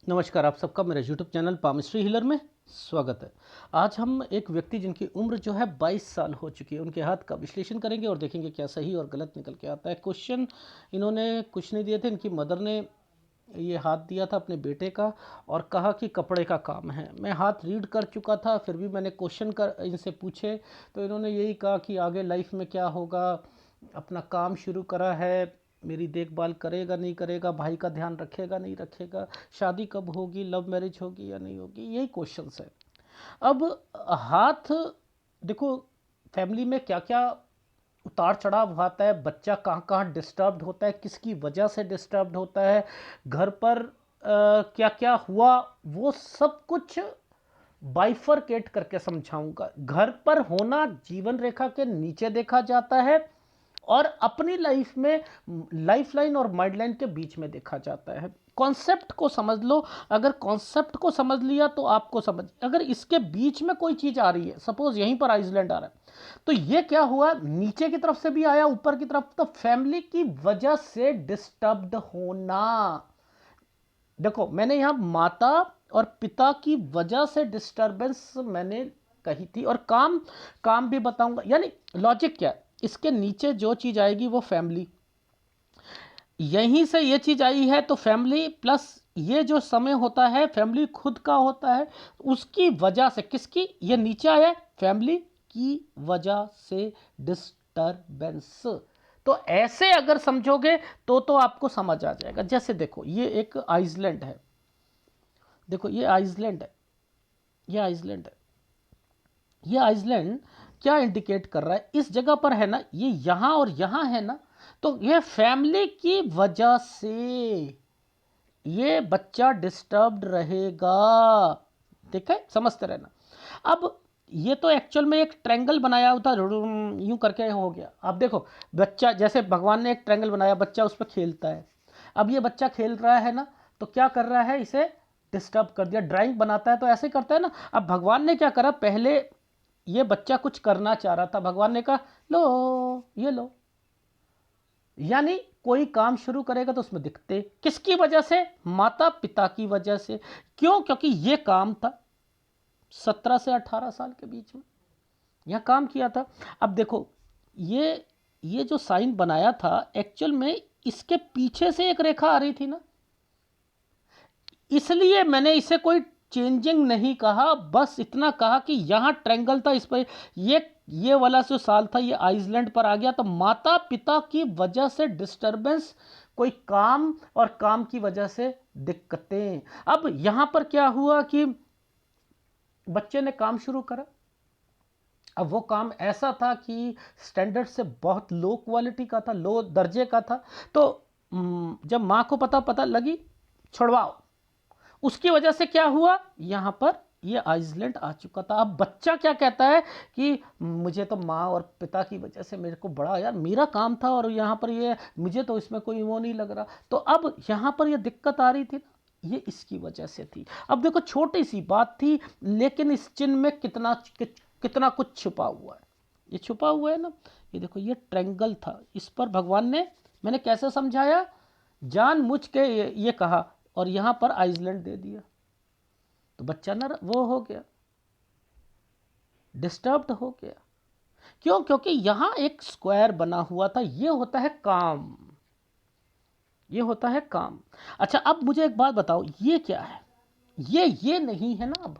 नमस्कार, आप सबका मेरे यूट्यूब चैनल पामिस्ट्री हीलर में स्वागत है। आज हम एक व्यक्ति जिनकी उम्र जो है 22 साल हो चुकी है, उनके हाथ का विश्लेषण करेंगे और देखेंगे क्या सही और गलत निकल के आता है। क्वेश्चन इन्होंने कुछ नहीं दिए थे, इनकी मदर ने ये हाथ दिया था अपने बेटे का और कहा कि कपड़े का काम है। मैं हाथ रीड कर चुका था, फिर भी मैंने क्वेश्चन कर इनसे पूछे तो इन्होंने यही कहा कि आगे लाइफ में क्या होगा, अपना काम शुरू करा है, मेरी देखभाल करेगा नहीं करेगा, भाई का ध्यान रखेगा नहीं रखेगा, शादी कब होगी, लव मैरिज होगी या नहीं होगी, यही क्वेश्चंस है। अब हाथ देखो, फैमिली में क्या क्या उतार चढ़ाव आता है, बच्चा कहाँ कहाँ डिस्टर्ब्ड होता है, किसकी वजह से डिस्टर्ब्ड होता है, घर पर क्या क्या हुआ, वो सब कुछ बाइफरकेट करके समझाऊंगा। घर पर होना जीवन रेखा के नीचे देखा जाता है और अपनी लाइफ में लाइफ लाइन और माइंड लाइन के बीच में देखा जाता है। कॉन्सेप्ट को समझ लो, अगर कॉन्सेप्ट को समझ लिया तो आपको समझ, अगर इसके बीच में कोई चीज आ रही है, सपोज यहीं पर आइसलैंड आ रहा है तो ये क्या हुआ, नीचे की तरफ से भी आया ऊपर की तरफ, तो फैमिली की वजह से डिस्टर्ब्ड होना। देखो, मैंने यहां माता और पिता की वजह से डिस्टरबेंस मैंने कही थी, और काम काम भी बताऊंगा। यानी लॉजिक क्या है, इसके नीचे जो चीज आएगी वो फैमिली, यहीं से ये चीज आई है तो फैमिली प्लस ये जो समय होता है फैमिली खुद का होता है, उसकी वजह से, किसकी, ये नीचे आया है फैमिली की वजह से डिस्टरबेंस। तो ऐसे अगर समझोगे तो आपको समझ आ जाएगा। जैसे देखो, ये एक आइसलैंड है, देखो ये आइसलैंड है, ये आइसलैंड है, ये आइसलैंड क्या इंडिकेट कर रहा है, इस जगह पर है ना, ये यहां और यहां है ना, तो ये फैमिली की वजह से ये बच्चा डिस्टर्ब्ड रहेगा। ठीक है, समझते रहना। अब ये तो एक्चुअल में एक ट्रायंगल बनाया हुआ था, यूं करके हो गया। अब देखो, बच्चा, जैसे भगवान ने एक ट्रायंगल बनाया, बच्चा उस पर खेलता है। अब ये बच्चा खेल रहा है ना, तो क्या कर रहा है, इसे डिस्टर्ब कर दिया। ड्राइंग बनाता है तो ऐसे करता है ना। अब भगवान ने क्या करा, पहले ये बच्चा कुछ करना चाह रहा था, भगवान ने कहा लो ये लो, यानी कोई काम शुरू करेगा तो उसमें दिक्कतें किसकी वजह से, माता पिता की वजह से। क्यों? क्योंकि ये काम था 17 से 18 साल के बीच में, यह काम किया था। अब देखो, ये जो साइन बनाया था, एक्चुअल में इसके पीछे से एक रेखा आ रही थी ना, इसलिए मैंने इसे कोई चेंजिंग नहीं कहा, बस इतना कहा कि यहां ट्रायंगल था, इस पर ये वाला जो साल था ये आइसलैंड पर आ गया, तो माता पिता की वजह से डिस्टरबेंस, कोई काम और काम की वजह से दिक्कतें। अब यहां पर क्या हुआ कि बच्चे ने काम शुरू करा। अब वो काम ऐसा था कि स्टैंडर्ड से बहुत लो क्वालिटी का था, लो दर्जे का था। तो जब मां को पता पता लगी, छुड़वाओ, उसकी वजह से क्या हुआ, यहां पर ये आइसलैंड आ चुका था। अब बच्चा क्या कहता है कि मुझे तो माँ और पिता की वजह से मेरे को बड़ा, यार मेरा काम था और यहाँ पर ये, मुझे तो इसमें कोई वो नहीं लग रहा। तो अब यहाँ पर ये दिक्कत आ रही थी ना, ये इसकी वजह से थी। अब देखो, छोटी सी बात थी, लेकिन इस चिन्ह में कितना कुछ छुपा हुआ है। ये छुपा हुआ है ना, ये देखो, ये ट्रायंगल था, इस पर भगवान ने, मैंने कैसे समझाया, जानबूझ के ये कहा और यहां पर आइसलैंड दे दिया, तो बच्चा ना वो हो गया, डिस्टर्ब्ड हो गया। क्यों? क्योंकि यहां एक स्क्वायर बना हुआ था, ये होता है काम, ये होता है काम। अच्छा, अब मुझे एक बात बताओ, ये क्या है, ये नहीं है ना।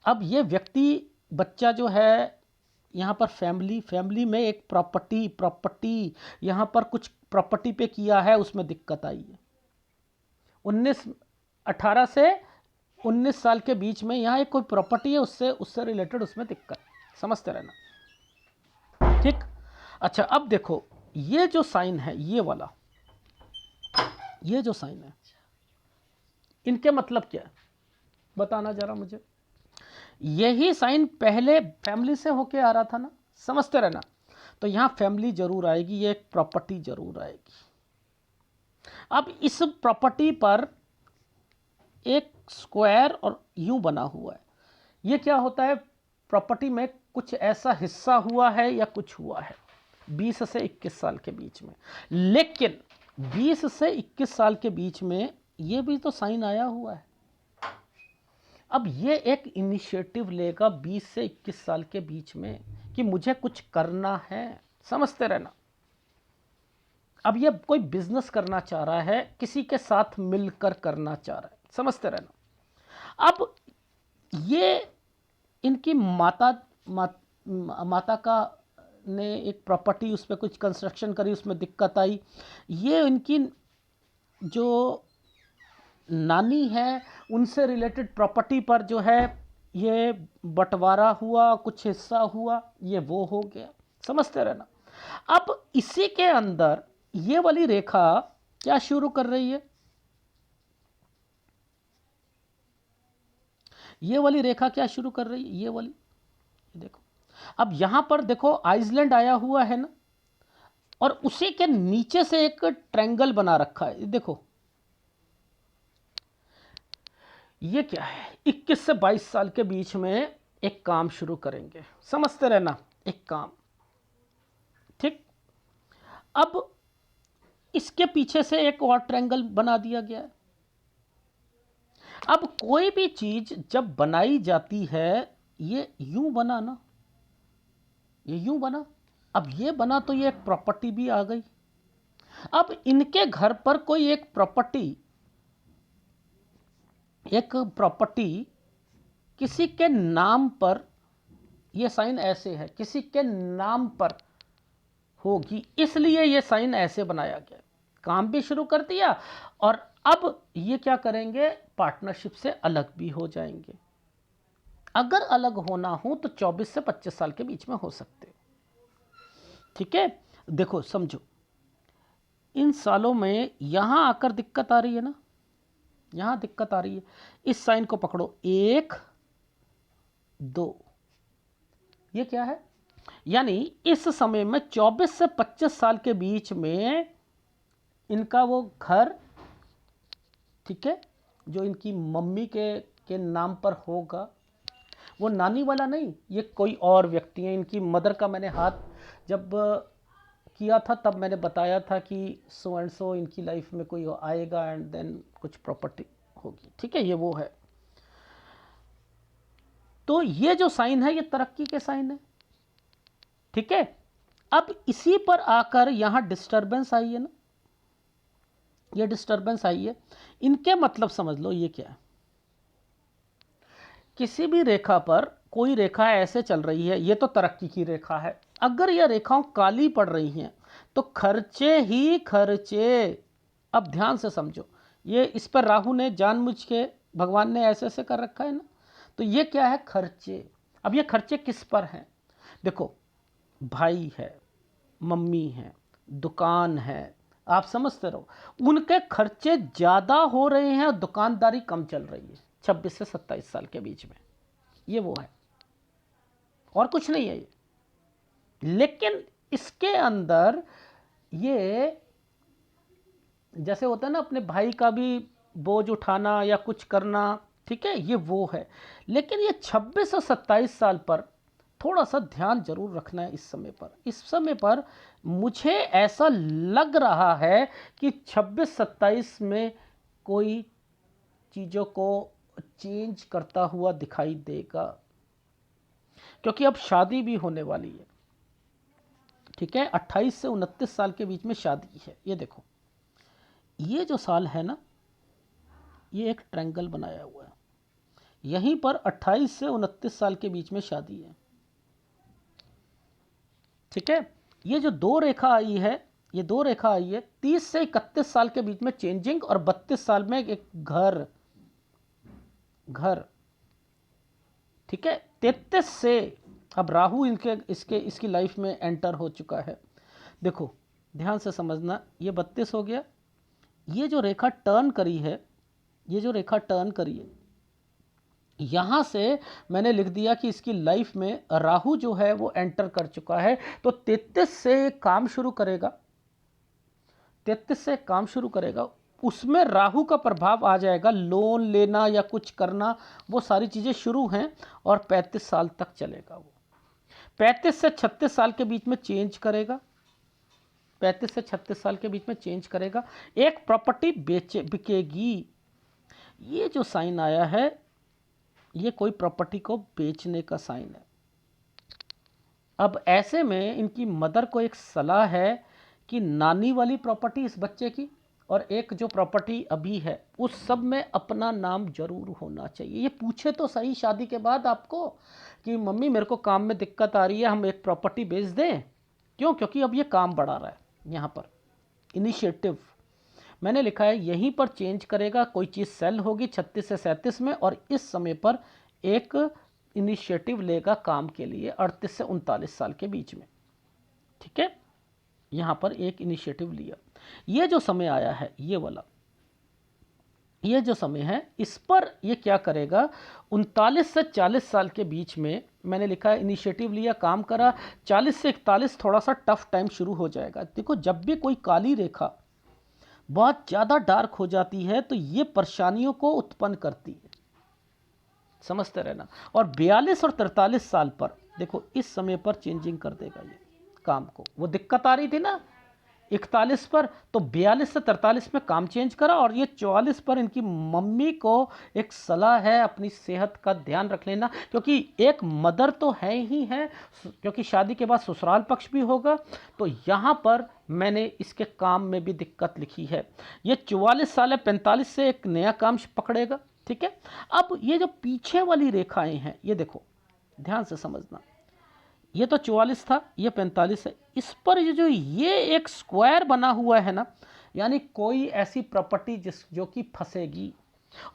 अब ये व्यक्ति, बच्चा जो है, यहाँ पर फैमिली में एक प्रॉपर्टी यहाँ पर कुछ प्रॉपर्टी पे किया है, उसमें दिक्कत आई है। 18 से 19 साल के बीच में यहाँ एक कोई प्रॉपर्टी है, उससे उससे रिलेटेड उसमें दिक्कत, समझते रहना। ठीक। अच्छा, अब देखो, ये जो साइन है, ये वाला, ये जो साइन है, इनके मतलब क्या है, बताना जरा मुझे। यही साइन पहले फैमिली से होके आ रहा था ना, समझते रहना। तो यहां फैमिली जरूर आएगी, ये एक प्रॉपर्टी जरूर आएगी। अब इस प्रॉपर्टी पर एक स्क्वायर और यूं बना हुआ है, ये क्या होता है, प्रॉपर्टी में कुछ ऐसा हिस्सा हुआ है या कुछ हुआ है 20 से 21 साल के बीच में। लेकिन 20 से 21 साल के बीच में ये भी तो साइन आया हुआ है, अब ये एक इनिशिएटिव लेगा 20 से 21 साल के बीच में कि मुझे कुछ करना है, समझते रहना। अब ये कोई बिजनेस करना चाह रहा है, किसी के साथ मिलकर करना चाह रहा है, समझते रहना। अब ये इनकी माता का ने एक प्रॉपर्टी, उस पर कुछ कंस्ट्रक्शन करी, उसमें दिक्कत आई। ये इनकी जो नानी है उनसे रिलेटेड प्रॉपर्टी पर जो है ये बंटवारा हुआ, कुछ हिस्सा हुआ, ये वो हो गया, समझते रहना। अब इसी के अंदर ये वाली रेखा क्या शुरू कर रही है? ये वाली रेखा क्या शुरू कर रही है? ये वाली, देखो। अब यहां पर देखो आइसलैंड आया हुआ है ना, और उसी के नीचे से एक ट्रायंगल बना रखा है, देखो। ये क्या है? 21 से 22 साल के बीच में एक काम शुरू करेंगे, समझते रहना, एक काम, ठीक। अब इसके पीछे से एक और ट्रायंगल बना दिया गया है। अब कोई भी चीज जब बनाई जाती है, ये यूं बना ना, ये यूं बना। अब ये बना तो ये एक प्रॉपर्टी भी आ गई। अब इनके घर पर कोई एक प्रॉपर्टी किसी के नाम पर, ये साइन ऐसे है, किसी के नाम पर होगी, इसलिए ये साइन ऐसे बनाया गया। काम भी शुरू कर दिया, और अब ये क्या करेंगे, पार्टनरशिप से अलग भी हो जाएंगे। अगर अलग होना हो तो 24 से 25 साल के बीच में हो सकते, ठीक है। देखो समझो, इन सालों में यहां आकर दिक्कत आ रही है ना, यहां दिक्कत आ रही है। इस साइन को पकड़ो, 1 2, ये क्या है? यानी इस समय में 24 से 25 साल के बीच में इनका वो घर, ठीक है, जो इनकी मम्मी के नाम पर होगा, वो नानी वाला नहीं, ये कोई और व्यक्ति है। इनकी मदर का मैंने हाथ जब किया था तब मैंने बताया था कि सो एंड सो इनकी लाइफ में कोई आएगा एंड देन कुछ प्रॉपर्टी होगी, ठीक है, ये वो है। तो ये जो साइन है ये तरक्की के साइन है, ठीक है। अब इसी पर आकर यहां डिस्टरबेंस आई है ना, ये डिस्टरबेंस आई है। इनके मतलब समझ लो ये क्या है। किसी भी रेखा पर कोई रेखा ऐसे चल रही है, ये तो तरक्की की रेखा है। अगर यह रेखाओं काली पड़ रही हैं तो खर्चे ही खर्चे। अब ध्यान से समझो, ये इस पर राहु ने जानबूझ के, भगवान ने ऐसे ऐसे कर रखा है ना, तो ये क्या है? खर्चे। अब ये खर्चे किस पर हैं? देखो, भाई है, मम्मी है, दुकान है, आप समझते रहो, उनके खर्चे ज़्यादा हो रहे हैं और दुकानदारी कम चल रही है 26 से 27 साल के बीच में। ये वो है, और कुछ नहीं है ये। लेकिन इसके अंदर ये जैसे होता है ना, अपने भाई का भी बोझ उठाना या कुछ करना, ठीक है, ये वो है। लेकिन ये 26 और 27 साल पर थोड़ा सा ध्यान जरूर रखना है। इस समय पर मुझे ऐसा लग रहा है कि 26-27 में कोई चीज़ों को चेंज करता हुआ दिखाई देगा, क्योंकि अब शादी भी होने वाली है, ठीक है। 28 से 29 साल के बीच में शादी है। ये देखो, ये जो साल है ना, ये एक ट्रायंगल बनाया हुआ है, यहीं पर 28 से 29 साल के बीच में शादी है, ठीक है। ये जो दो रेखा आई है, ये दो रेखा आई है 30 से 31 साल के बीच में चेंजिंग, और 32 साल में एक घर, ठीक है। 33 से अब राहु इसकी लाइफ में एंटर हो चुका है। देखो ध्यान से समझना, ये 32 हो गया। ये जो रेखा टर्न करी है, ये जो रेखा टर्न करी है, यहाँ से मैंने लिख दिया कि इसकी लाइफ में राहु जो है वो एंटर कर चुका है। तो 33 से काम शुरू करेगा, 33 से काम शुरू करेगा, उसमें राहु का प्रभाव आ जाएगा। लोन लेना या कुछ करना, वो सारी चीज़ें शुरू हैं, और 35 साल तक चलेगा वो। 35 से 36 साल के बीच में चेंज करेगा, 35 से 36 साल के बीच में चेंज करेगा। एक प्रॉपर्टी बिकेगी। ये जो साइन आया है, ये कोई प्रॉपर्टी को बेचने का साइन है। अब ऐसे में इनकी मदर को एक सलाह है कि नानी वाली प्रॉपर्टी इस बच्चे की और एक जो प्रॉपर्टी अभी है उस सब में अपना नाम जरूर होना चाहिए। ये पूछे तो सही शादी के बाद आपको कि मम्मी मेरे को काम में दिक्कत आ रही है, हम एक प्रॉपर्टी बेच दें। क्यों? क्योंकि अब ये काम बढ़ा रहा है। यहाँ पर इनिशिएटिव मैंने लिखा है यहीं पर चेंज करेगा, कोई चीज़ सेल होगी 36 से 37 में और इस समय पर एक इनिशिएटिव लेगा काम के लिए 38 से 39 साल के बीच में। ठीक है, यहाँ पर एक इनिशिएटिव लिया। ये जो समय आया है ये वाला, ये जो समय है इस पर ये क्या करेगा 39 से 40 साल के बीच में। मैंने लिखा है इनिशिएटिव लिया, काम करा, 40 से 41 थोड़ा सा टफ टाइम शुरू हो जाएगा। देखो जब भी कोई काली रेखा बहुत ज़्यादा डार्क हो जाती है तो ये परेशानियों को उत्पन्न करती है, समझते रहना। और 42 और 43 साल पर देखो इस समय पर चेंजिंग कर देगा ये काम को। वो दिक्कत आ रही थी ना 41 पर, तो 42 से 43 में काम चेंज करा। और ये 44 पर इनकी मम्मी को एक सलाह है अपनी सेहत का ध्यान रख लेना, क्योंकि एक मदर तो है ही है, क्योंकि शादी के बाद ससुराल पक्ष भी होगा। तो यहाँ पर मैंने इसके काम में भी दिक्कत लिखी है। ये 44 साल है, 45 से एक नया काम पकड़ेगा। ठीक है, अब ये जो पीछे वाली रेखाएं हैं ये देखो ध्यान से समझना, ये तो 44 था, ये 45 है। इस पर ये जो ये एक स्क्वायर बना हुआ है ना, यानी कोई ऐसी प्रॉपर्टी जो कि फंसेगी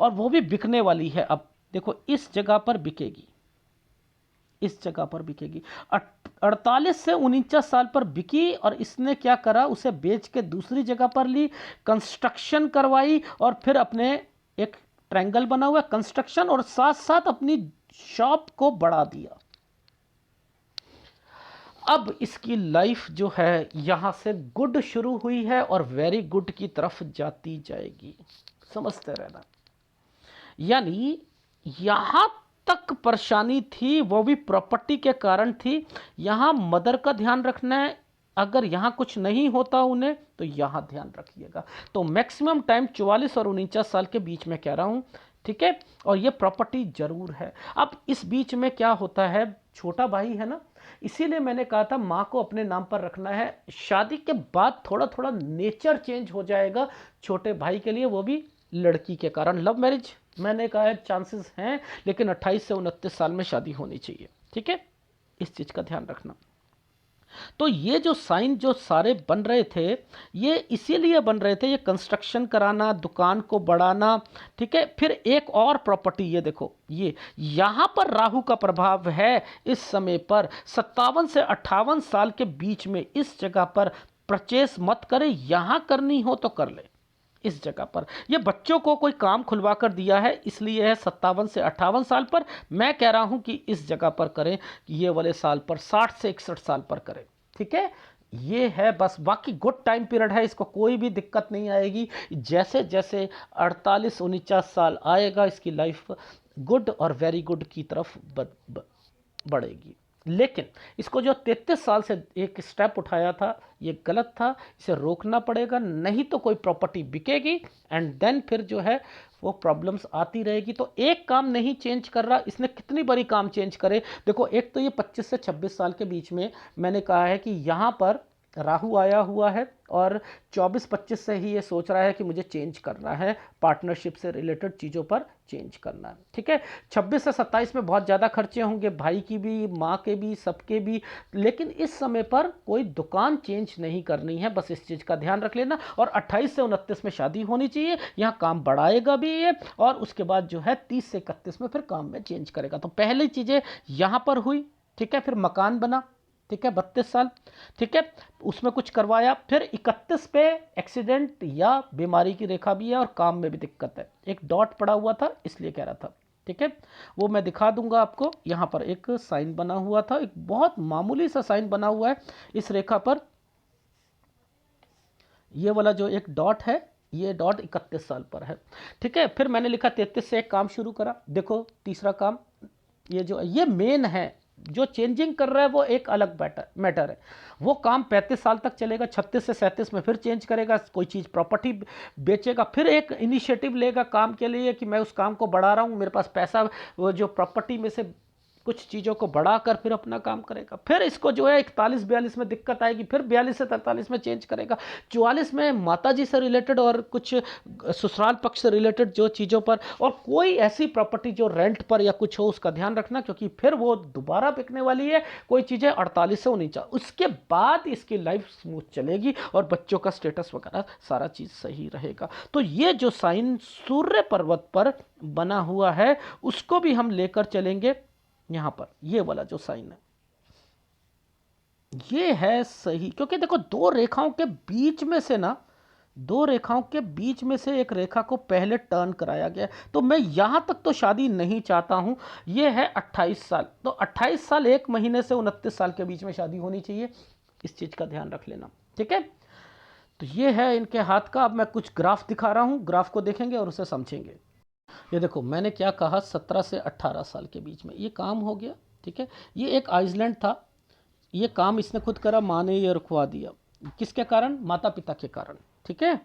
और वो भी बिकने वाली है। अब देखो इस जगह पर बिकेगी, इस जगह पर बिकेगी। 48 से 49 साल पर बिकी और इसने क्या करा, उसे बेच के दूसरी जगह पर ली, कंस्ट्रक्शन करवाई और फिर अपने एक ट्रायंगल बना हुआ कंस्ट्रक्शन और साथ साथ अपनी शॉप को बढ़ा दिया। अब इसकी लाइफ जो है यहां से गुड शुरू हुई है और वेरी गुड की तरफ जाती जाएगी, समझते रहना। यानी यहां तक परेशानी थी वो भी प्रॉपर्टी के कारण थी। यहां मदर का ध्यान रखना है, अगर यहां कुछ नहीं होता उन्हें तो यहां ध्यान रखिएगा। तो मैक्सिमम टाइम 44 और 49 साल के बीच में कह रहा हूं। ठीक है, और ये प्रॉपर्टी जरूर है। अब इस बीच में क्या होता है, छोटा भाई है ना, इसीलिए मैंने कहा था माँ को अपने नाम पर रखना है। शादी के बाद थोड़ा थोड़ा नेचर चेंज हो जाएगा छोटे भाई के लिए, वो भी लड़की के कारण। लव मैरिज मैंने कहा है चांसेस हैं, लेकिन 28 से 29 साल में शादी होनी चाहिए। ठीक है, इस चीज़ का ध्यान रखना। तो ये जो साइन जो सारे बन रहे थे ये इसीलिए बन रहे थे, ये कंस्ट्रक्शन कराना, दुकान को बढ़ाना। ठीक है, फिर एक और प्रॉपर्टी ये देखो, ये यहाँ पर राहु का प्रभाव है इस समय पर 57 से 58 साल के बीच में। इस जगह पर परचेस मत करें, यहाँ करनी हो तो कर ले। इस जगह पर ये बच्चों को कोई काम खुलवा कर दिया है, इसलिए है 57 से 58 साल पर। मैं कह रहा हूं कि इस जगह पर करें, ये वाले साल पर 60 से 61 साल पर करें। ठीक है, ये है बस, बाकी गुड टाइम पीरियड है, इसको कोई भी दिक्कत नहीं आएगी। जैसे जैसे 48 49 साल आएगा इसकी लाइफ गुड और वेरी गुड की तरफ बढ़ेगी। लेकिन इसको जो 33 साल से एक स्टेप उठाया था ये गलत था, इसे रोकना पड़ेगा, नहीं तो कोई प्रॉपर्टी बिकेगी एंड देन फिर जो है वो प्रॉब्लम्स आती रहेगी। तो एक काम नहीं चेंज कर रहा, इसने कितनी बड़ी काम चेंज करे। देखो एक तो ये 25 से 26 साल के बीच में मैंने कहा है कि यहाँ पर राहु आया हुआ है और 24-25 से ही ये सोच रहा है कि मुझे चेंज करना है, पार्टनरशिप से रिलेटेड चीज़ों पर चेंज करना है। ठीक है, 26 से 27 में बहुत ज़्यादा खर्चे होंगे, भाई की भी, माँ के भी, सबके भी। लेकिन इस समय पर कोई दुकान चेंज नहीं करनी है, बस इस चीज़ का ध्यान रख लेना। और 28 से 29 में शादी होनी चाहिए, यहाँ काम बढ़ाएगा भी ये, और उसके बाद जो है 30 से 31 में फिर काम में चेंज करेगा। तो पहली चीज़ें यहाँ पर हुई। ठीक है, फिर मकान बना। ठीक है, 32 साल। ठीक है, उसमें कुछ करवाया। फिर 31 पे एक्सीडेंट या बीमारी की रेखा भी है और काम में भी दिक्कत है। एक डॉट पड़ा हुआ था इसलिए कह रहा था। ठीक है, वो मैं दिखा दूंगा आपको। यहाँ पर एक साइन बना हुआ था, एक बहुत मामूली सा साइन बना हुआ है इस रेखा पर। ये वाला जो एक डॉट है ये डॉट 31 साल पर है। ठीक है, फिर मैंने लिखा 33 से एक काम शुरू करा। देखो तीसरा काम ये जो ये मेन है, जो चेंजिंग कर रहा है वो एक अलग मैटर है। वो काम 35 साल तक चलेगा, 36 से 37 में फिर चेंज करेगा, कोई चीज़ प्रॉपर्टी बेचेगा, फिर एक इनिशिएटिव लेगा काम के लिए कि मैं उस काम को बढ़ा रहा हूँ, मेरे पास पैसा, वो जो प्रॉपर्टी में से कुछ चीज़ों को बढ़ाकर फिर अपना काम करेगा। फिर इसको जो है 41-42 में दिक्कत आएगी, फिर 42 से 43 में चेंज करेगा, 44 में माताजी से रिलेटेड और कुछ ससुराल पक्ष से रिलेटेड जो चीज़ों पर, और कोई ऐसी प्रॉपर्टी जो रेंट पर या कुछ हो उसका ध्यान रखना, क्योंकि फिर वो दोबारा बिकने वाली है। कोई चीज़ें 48 से 49, उसके बाद इसकी लाइफ स्मूथ चलेगी और बच्चों का स्टेटस वगैरह सारा चीज़ सही रहेगा। तो ये जो साइन सूर्य पर्वत पर बना हुआ है उसको भी हम लेकर चलेंगे। यहां पर ये वाला जो साइन है ये है सही, क्योंकि देखो दो रेखाओं के बीच में से ना, दो रेखाओं के बीच में से एक रेखा को पहले टर्न कराया गया, तो मैं यहां तक तो शादी नहीं चाहता हूं। ये है 28 साल, तो 28 साल 1 महीने से 29 साल के बीच में शादी होनी चाहिए, इस चीज का ध्यान रख लेना, ठीक है। तो ये है इनके हाथ का। अब मैं कुछ ग्राफ दिखा रहा हूं, ग्राफ को देखेंगे और उसे समझेंगे। ये देखो मैंने क्या कहा, 17 से 18 साल के बीच में ये काम हो गया, ठीक है। ये एक आइसलैंड था, ये काम इसने खुद करा, माँ ने ये रुकवा दिया, किसके कारण? माता पिता के कारण, ठीक है।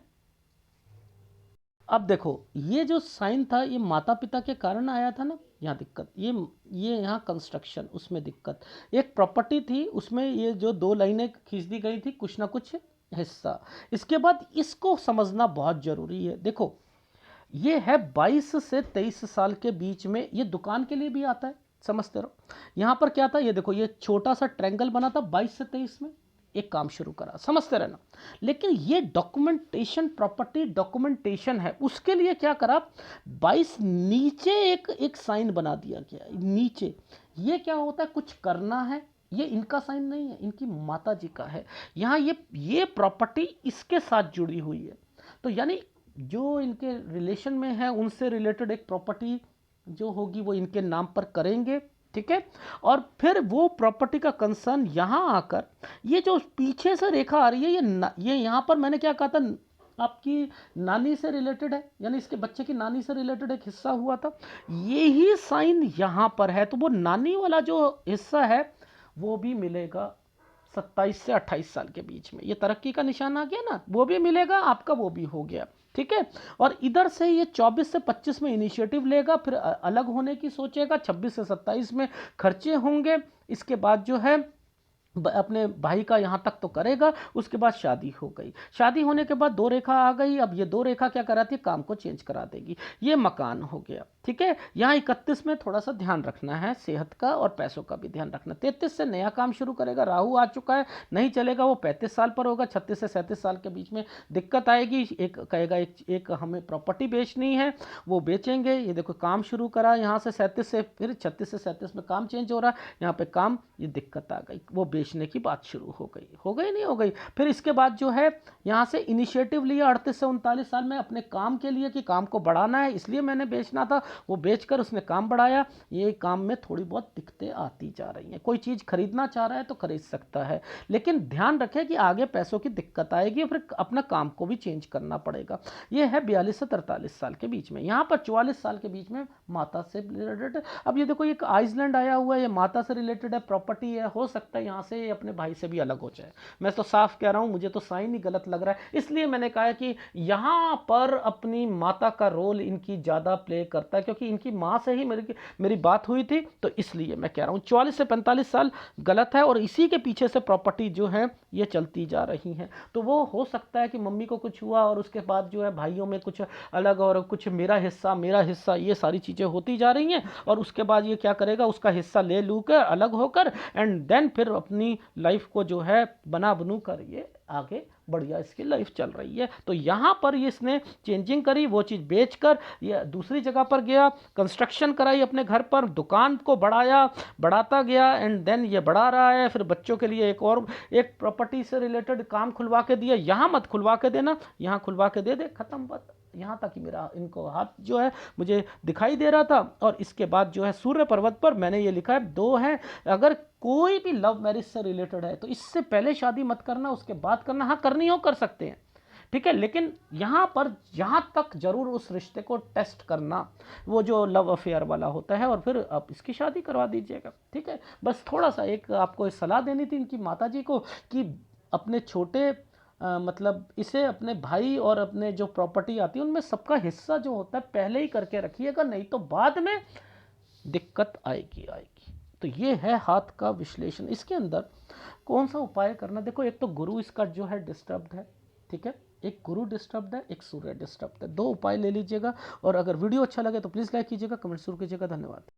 अब देखो ये जो साइन था ये माता पिता के कारण आया था ना, यहाँ दिक्कत, ये यहाँ कंस्ट्रक्शन, उसमें दिक्कत, एक प्रॉपर्टी थी उसमें ये जो 2 लाइनें खींच दी गई थी, कुछ ना कुछ हिस्सा। इसके बाद इसको समझना बहुत जरूरी है। देखो ये है 22 से 23 साल के बीच में, ये दुकान के लिए भी आता है, समझते रहो। यहां पर क्या था, ये देखो ये छोटा सा ट्रायंगल बना था 22 से 23 में, एक काम शुरू करा, समझते रहना। लेकिन ये डॉक्यूमेंटेशन, प्रॉपर्टी डॉक्यूमेंटेशन है, उसके लिए क्या करा, 22 नीचे एक साइन बना दिया गया नीचे। ये क्या होता है, कुछ करना है, ये इनका साइन नहीं है, इनकी माता जी का है। यहाँ ये प्रॉपर्टी इसके साथ जुड़ी हुई है, तो यानी जो इनके रिलेशन में है उनसे रिलेटेड एक प्रॉपर्टी जो होगी वो इनके नाम पर करेंगे, ठीक है। और फिर वो प्रॉपर्टी का कंसर्न यहाँ आकर, ये जो पीछे से रेखा आ रही है, ये यहाँ पर मैंने क्या कहा था, आपकी नानी से रिलेटेड है, यानी इसके बच्चे की नानी से रिलेटेड एक हिस्सा हुआ था, यही साइन यहाँ पर है। तो वो नानी वाला जो हिस्सा है वो भी मिलेगा 27 से 28 साल के बीच में। ये तरक्की का निशान आ गया ना, वो भी मिलेगा आपका, वो भी हो गया, ठीक है। और इधर से ये 24 से 25 में इनिशिएटिव लेगा, फिर अलग होने की सोचेगा, 26 से 27 में खर्चे होंगे, इसके बाद जो है अपने भाई का यहाँ तक तो करेगा, उसके बाद शादी हो गई, शादी होने के बाद 2 रेखा आ गई। अब ये 2 रेखा क्या कराती है, काम को चेंज करा देगी, ये मकान हो गया, ठीक है। यहाँ 31 में थोड़ा सा ध्यान रखना है सेहत का और पैसों का भी ध्यान रखना। 33 से नया काम शुरू करेगा, राहु आ चुका है, नहीं चलेगा, वो 35 साल पर होगा। 36 से 37 साल के बीच में दिक्कत आएगी, एक कहेगा एक हमें प्रॉपर्टी बेचनी है, वो बेचेंगे। ये देखो काम शुरू करा यहाँ से 37 से, फिर 36 से 37 में काम चेंज हो रहा है, यहाँ पे काम, ये दिक्कत आ गई, वो बेचने की बात शुरू हो गई नहीं हो गई। फिर इसके बाद जो है यहाँ से इनिशिएटिव लिया 38 से 39 साल में अपने काम के लिए, कि काम को बढ़ाना है, इसलिए मैंने बेचना था, वो बेचकर उसने काम बढ़ाया। ये काम में थोड़ी बहुत दिक्कतें आती जा रही हैं, कोई चीज़ खरीदना चाह रहा है तो खरीद सकता है, लेकिन ध्यान रखें कि आगे पैसों की दिक्कत आएगी, फिर अपना काम को भी चेंज करना पड़ेगा। ये है 42 से 43 साल के बीच में। यहाँ पर 44 साल के बीच में माता से रिलेटेड। अब ये देखो एक आइसलैंड आया हुआ है, ये माता से रिलेटेड है, प्रॉपर्टी है, हो सकता है यहाँ से ये अपने भाई से भी अलग हो जाए। मैं तो साफ कह रहा हूँ, मुझे तो साइन ही गलत लग रहा है, इसलिए मैंने कहा कि यहाँ पर अपनी माता का रोल इनकी ज़्यादा प्ले करता है, क्योंकि इनकी माँ से ही मेरी बात हुई थी, तो इसलिए मैं कह रहा हूँ 44 से 45 साल गलत है, और इसी के पीछे से प्रॉपर्टी जो है ये चलती जा रही है। तो वो हो सकता है कि मम्मी को कुछ हुआ और उसके बाद जो है भाइयों में कुछ अलग, और कुछ मेरा हिस्सा, ये सारी चीज़ें होती जा रही हैं, और उसके बाद ये क्या करेगा, उसका हिस्सा ले लू कर अलग होकर, एंड देन फिर अपनी लाइफ को जो है बना बनू कर ये आगे बढ़िया इसकी लाइफ चल रही है। तो यहाँ पर ये इसने चेंजिंग करी, वो चीज़ बेचकर ये दूसरी जगह पर गया, कंस्ट्रक्शन कराई अपने घर पर, दुकान को बढ़ाता गया, एंड देन ये बढ़ा रहा है। फिर बच्चों के लिए एक प्रॉपर्टी से रिलेटेड काम खुलवा के दिया, यहाँ मत खुलवा के देना, यहाँ खुलवा के दे खत्म बात। यहाँ तक ही मेरा इनको हाथ जो है मुझे दिखाई दे रहा था। और इसके बाद जो है सूर्य पर्वत पर मैंने ये लिखा है 2 है। अगर कोई भी लव मैरिज से रिलेटेड है तो इससे पहले शादी मत करना, उसके बाद करना। हाँ करनी हो कर सकते हैं, ठीक है। लेकिन यहाँ पर यहाँ तक जरूर उस रिश्ते को टेस्ट करना, वो जो लव अफेयर वाला होता है, और फिर आप इसकी शादी करवा दीजिएगा। ठीक है, बस थोड़ा सा एक आपको सलाह देनी थी इनकी माता जी को कि अपने छोटे मतलब इसे अपने भाई और अपने जो प्रॉपर्टी आती है उनमें सबका हिस्सा जो होता है पहले ही करके रखिएगा, नहीं तो बाद में दिक्कत आएगी आएगी। तो ये है हाथ का विश्लेषण। इसके अंदर कौन सा उपाय करना, देखो एक तो गुरु इसका जो है डिस्टर्ब्ड है, ठीक है, एक गुरु डिस्टर्ब्ड है, एक सूर्य डिस्टर्ब्ड है, दो उपाय ले लीजिएगा। और अगर वीडियो अच्छा लगे तो प्लीज़ लाइक कीजिएगा, कमेंट जरूर कीजिएगा। धन्यवाद।